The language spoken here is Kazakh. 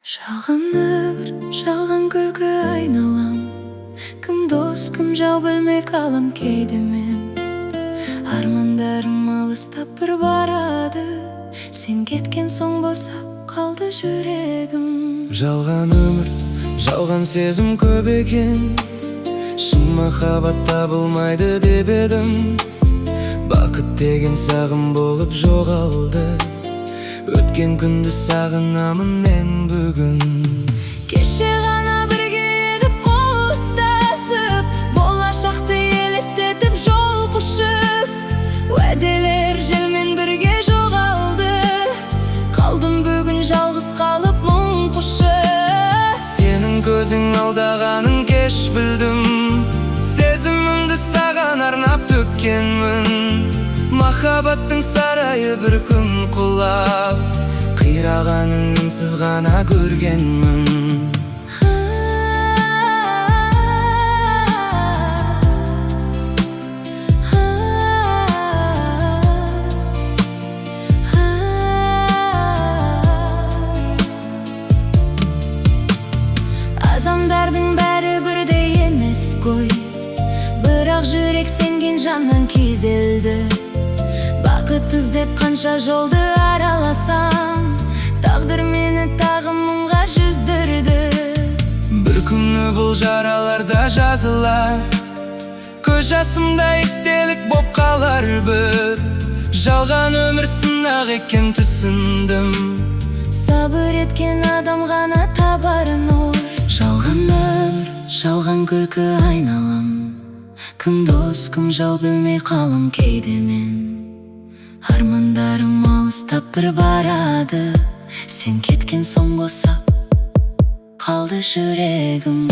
Жалған күлкі айналам. Кім дос, кім жау білмей қалам кейде мен. Армандарым алыстап бір барады. Сен кеткен соң босап қалды жүрегім. Жалған өмір, жалған сезім көп екен. Шын махаббат табылмайды деп едім. Бақыт деген сағым болып жоғалды. Өткен күнді сағынамын мен бүгін. Кеше ғана бірге едік қол ұстасып, болашақты елестетіп жол құшып. Уәделер желмен бірге жоғалды. Қалдым бүгін жалғыз қалып мұң құшып. Сенің көзің алдағанын кеш білдім. Сезімімді саған арнап төккенмін. Махаббаттың сарайы бір күн құлап, қирағанын үнсіз ғана көргенмін. Адамдардың бәрі бірдей емес қой, бірақ жүрек сенген жаннан күйзелді. Бақыт іздеп қанша жолды араласам, тағдыр мені тағы мұңға жүздірді. Бір күні бұл жараларда жазылар, көз жасымда естелік боп қалар бір. Жалған өмір сынақ екен түсіндім. Сабыр еткен адам ғана табар нұр. Жалған өмір, жалған күлкі айналам. Кім дос, кім жау білмей қалам кейде мен. Армандарым алыстап бір барады. Сен кеткен соң босап қалды жүрегім.